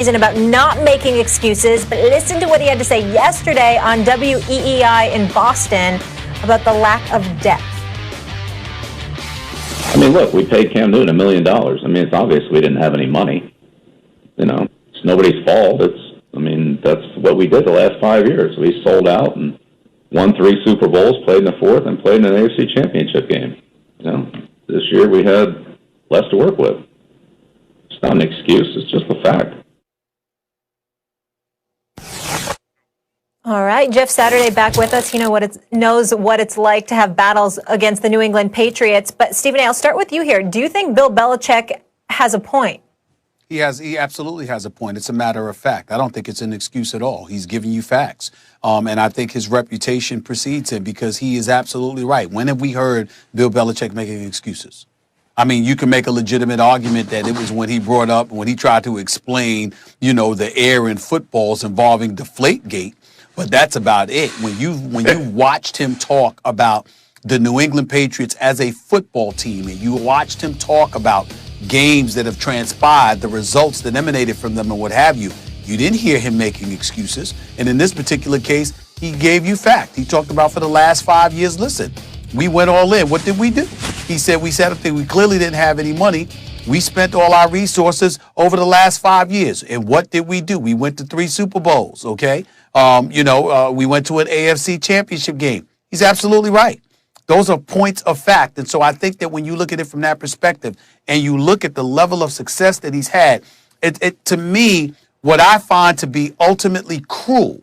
About not making excuses, but listen to what he had to say yesterday on WEEI in Boston about the lack of depth. I mean, look, we paid Cam Newton $1 million. I mean, it's obvious we didn't have any money. You know, it's nobody's fault. That's what we did the last 5 years. We sold out and won 3 Super Bowls, played in the 4th, and played in an AFC Championship game. You know, this year we had less to work with. It's not an excuse. It's just a fact. All right, Jeff Saturday back with us. He knows what it's like to have battles against the New England Patriots. But Stephen A., I'll start with you here. Do you think Bill Belichick has a point? He absolutely has a point. It's a matter of fact. I don't think it's an excuse at all. He's giving you facts. And I think his reputation precedes him because he is absolutely right. When have we heard Bill Belichick making excuses? I mean, you can make a legitimate argument that it was when he tried to explain, the error in footballs involving Deflategate. But that's about it. When you watched him talk about the New England Patriots as a football team, and you watched him talk about games that have transpired, the results that emanated from them and what have you, you didn't hear him making excuses. And in this particular case, he gave you fact. He talked about for the last 5 years, listen, we went all in. What did we do? He said we sat up there. We clearly didn't have any money. We spent all our resources over the last 5 years. And what did we do? We went to 3 Super Bowls, okay? We went to an AFC Championship game. He's absolutely right. Those are points of fact. And so I think that when you look at it from that perspective and you look at the level of success that he's had, to me, what I find to be ultimately cruel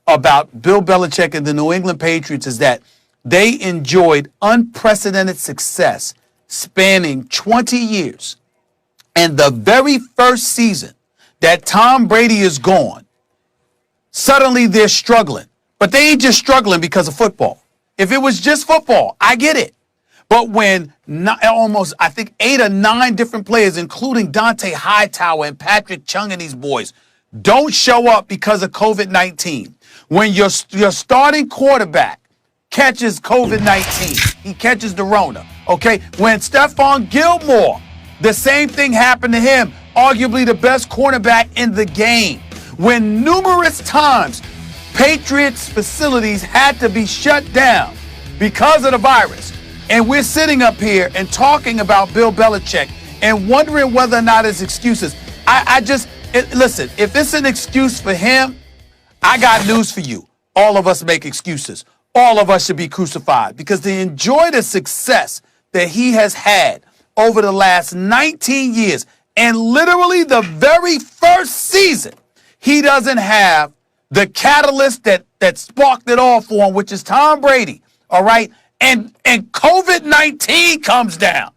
about Bill Belichick and the New England Patriots is that they enjoyed unprecedented success spanning 20 years. And the very first season that Tom Brady is gone, suddenly they're struggling. But they ain't just struggling because of football. If it was just football, I get it. But when I think 8 or 9 different players, including Dante Hightower and Patrick Chung and these boys, don't show up because of COVID-19. When your starting quarterback catches COVID-19, he catches the Rona, okay? When Stephon Gilmore, the same thing happened to him, arguably the best cornerback in the game. When numerous times Patriots facilities had to be shut down because of the virus, and we're sitting up here and talking about Bill Belichick and wondering whether or not it's excuses. Listen, if it's an excuse for him, I got news for you. All of us make excuses. All of us should be crucified because to enjoy the success that he has had over the last 19 years and literally the very first season, he doesn't have the catalyst that sparked it all for him, which is Tom Brady, all right? And COVID-19 comes down,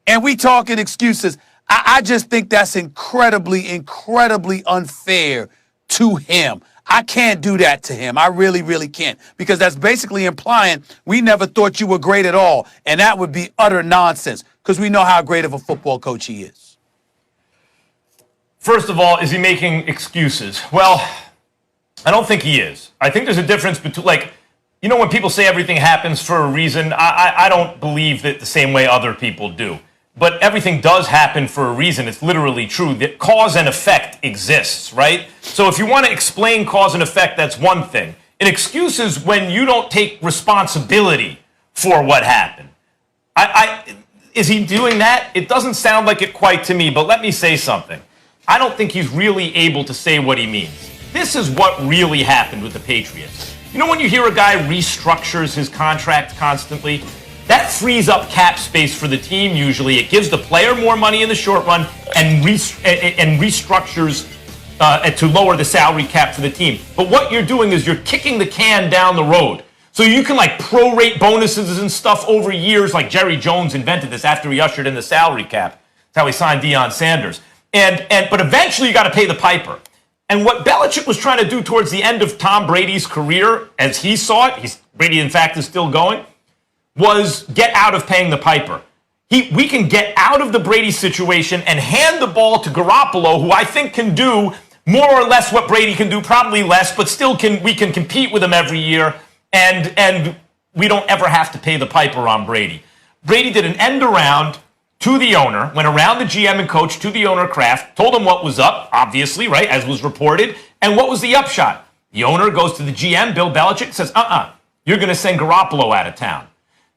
and we talking excuses. I just think that's incredibly, incredibly unfair to him. I can't do that to him. I really, really can't, because that's basically implying we never thought you were great at all, and that would be utter nonsense because we know how great of a football coach he is. First of all, is he making excuses? Well, I don't think he is. I think there's a difference between, when people say everything happens for a reason, I don't believe that the same way other people do. But everything does happen for a reason. It's literally true that cause and effect exists, right? So if you want to explain cause and effect, that's one thing. An excuse is when you don't take responsibility for what happened. Is he doing that? It doesn't sound like it quite to me, but let me say something. I don't think he's really able to say what he means. This is what really happened with the Patriots. When you hear a guy restructures his contract constantly, that frees up cap space for the team usually. It gives the player more money in the short run and restructures to lower the salary cap for the team. But what you're doing is you're kicking the can down the road. So you can prorate bonuses and stuff over years, like Jerry Jones invented this after he ushered in the salary cap. That's how he signed Deion Sanders. But eventually you got to pay the piper. And what Belichick was trying to do towards the end of Tom Brady's career, as he saw it, Brady in fact is still going, was get out of paying the piper. We can get out of the Brady situation and hand the ball to Garoppolo, who I think can do more or less what Brady can do, probably less, but still we can compete with him every year, and we don't ever have to pay the piper on Brady. Brady did an end around to the owner, went around the GM and coach to the owner Kraft, told him what was up, obviously, right, as was reported, and what was the upshot. The owner goes to the GM, Bill Belichick, says, you're going to send Garoppolo out of town.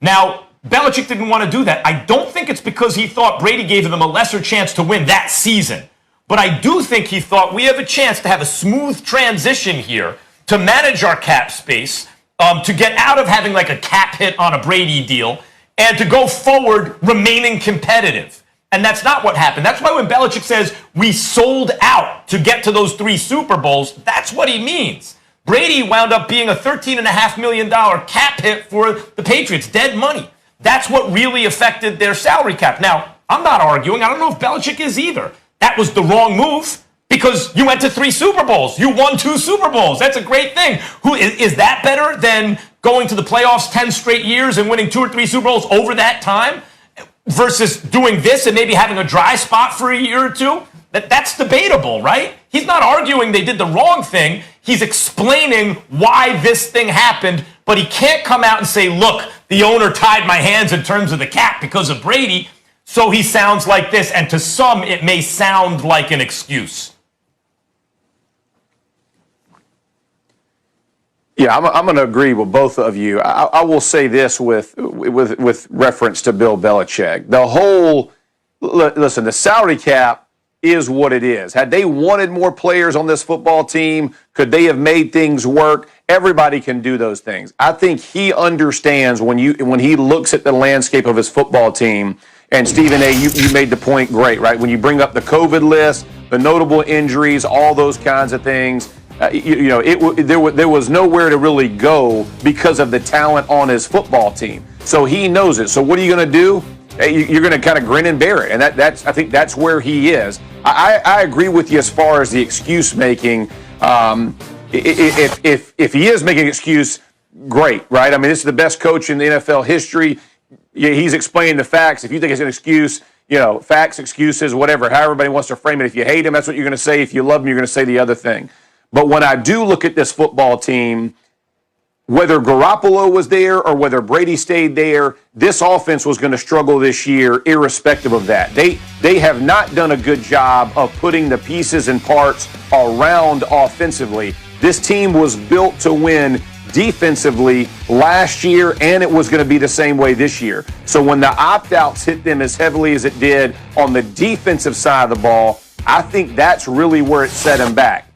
Now, Belichick didn't want to do that. I don't think it's because he thought Brady gave them a lesser chance to win that season. But I do think he thought we have a chance to have a smooth transition here to manage our cap space, to get out of having like a cap hit on a Brady deal, and to go forward remaining competitive. And that's not what happened. That's why when Belichick says we sold out to get to those 3 Super Bowls, that's what he means. Brady wound up being a $13.5 million cap hit for the Patriots, dead money. That's what really affected their salary cap. Now, I'm not arguing. I don't know if Belichick is either. That was the wrong move because you went to 3 Super Bowls. You won 2 Super Bowls. That's a great thing. Is that better than going to the playoffs 10 straight years and winning 2 or 3 Super Bowls over that time? Versus doing this and maybe having a dry spot for a year or 2? That's debatable, right? He's not arguing they did the wrong thing. He's explaining why this thing happened, but he can't come out and say, look, the owner tied my hands in terms of the cap because of Brady, so he sounds like this. And to some, it may sound like an excuse. Yeah, I'm going to agree with both of you. I will say this with reference to Bill Belichick. Listen, the salary cap is what it is. Had they wanted more players on this football team, could they have made things work? Everybody can do those things. I think he understands when he looks at the landscape of his football team. And Stephen A., you made the point great, right? When you bring up the COVID list, the notable injuries, all those kinds of things. There was nowhere to really go because of the talent on his football team. So he knows it. So what are you going to do? You're going to kind of grin and bear it. And I think that's where he is. I agree with you as far as the excuse making. If he is making an excuse, great, right? I mean, this is the best coach in the NFL history. He's explaining the facts. If you think it's an excuse, facts, excuses, whatever, how everybody wants to frame it. If you hate him, that's what you're going to say. If you love him, you're going to say the other thing. But when I do look at this football team, whether Garoppolo was there or whether Brady stayed there, this offense was going to struggle this year irrespective of that. They have not done a good job of putting the pieces and parts around offensively. This team was built to win defensively last year, and it was going to be the same way this year. So when the opt-outs hit them as heavily as it did on the defensive side of the ball, I think that's really where it set them back.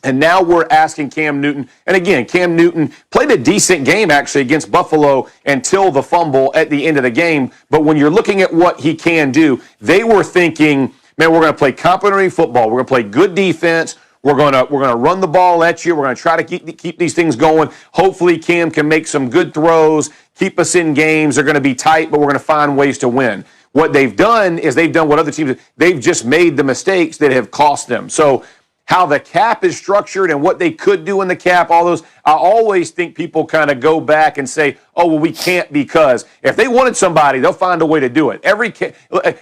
And now we're asking Cam Newton. And again, Cam Newton played a decent game actually against Buffalo until the fumble at the end of the game. But when you're looking at what he can do, they were thinking, man, we're going to play complementary football. We're going to play good defense. We're going to run the ball at you. We're going to try to keep these things going. Hopefully Cam can make some good throws, keep us in games. They're going to be tight, but we're going to find ways to win. What they've done is they've done what other teams, they've just made the mistakes that have cost them. So how the cap is structured and what they could do in the cap, all those, I always think people kind of go back and say, oh, well, we can't because. If they wanted somebody, they'll find a way to do it.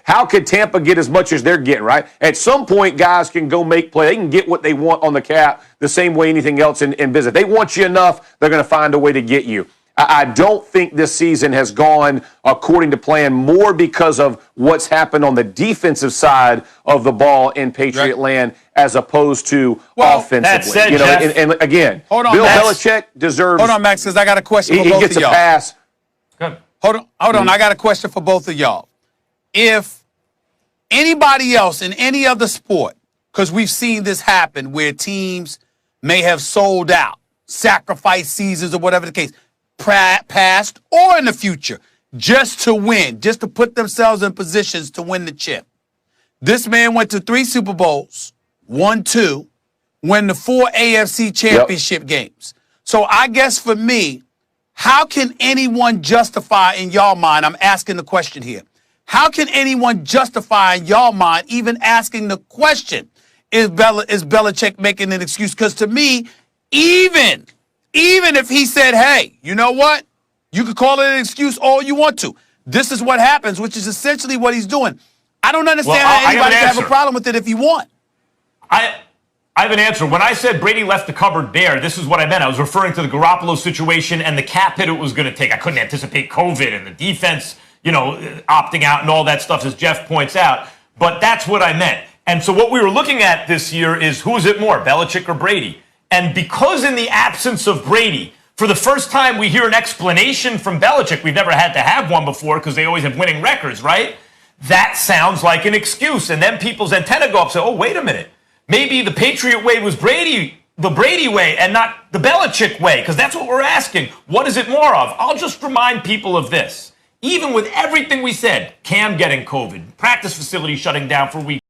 How could Tampa get as much as they're getting, right? At some point, guys can go make play. They can get what they want on the cap the same way anything else in business. They want you enough, they're going to find a way to get you. I don't think this season has gone according to plan more because of what's happened on the defensive side of the ball in Patriot land as opposed to offensively. That said, Jeff, and again, hold on, Bill Max. Belichick deserves. Hold on, Max, because I got a question for he both gets of a y'all. pass. Good. Hold on. I got a question for both of y'all. If anybody else in any other sport, because we've seen this happen where teams may have sold out, sacrificed seasons or whatever the case, past or in the future, just to win, just to put themselves in positions to win the chip. This man went to 3 Super Bowls, won 2, won the 4 AFC championship games. So I guess for me, how can anyone justify in y'all mind, I'm asking the question here, how can anyone justify in y'all mind even asking the question, is Belichick making an excuse? Because to me, even if he said, hey, you know what? You could call it an excuse all you want to. This is what happens, which is essentially what he's doing. I don't understand how anybody can have a problem with it if you want. I have an answer. When I said Brady left the cupboard bare, this is what I meant. I was referring to the Garoppolo situation and the cap hit it was going to take. I couldn't anticipate COVID and the defense, opting out and all that stuff, as Jeff points out. But that's what I meant. And so what we were looking at this year is, who is it more, Belichick or Brady? And because in the absence of Brady, for the first time we hear an explanation from Belichick, we've never had to have one before because they always have winning records, right? That sounds like an excuse. And then people's antenna go up and say, oh, wait a minute. Maybe the Patriot way was the Brady way and not the Belichick way, because that's what we're asking. What is it more of? I'll just remind people of this. Even with everything we said, Cam getting COVID, practice facility shutting down for weeks,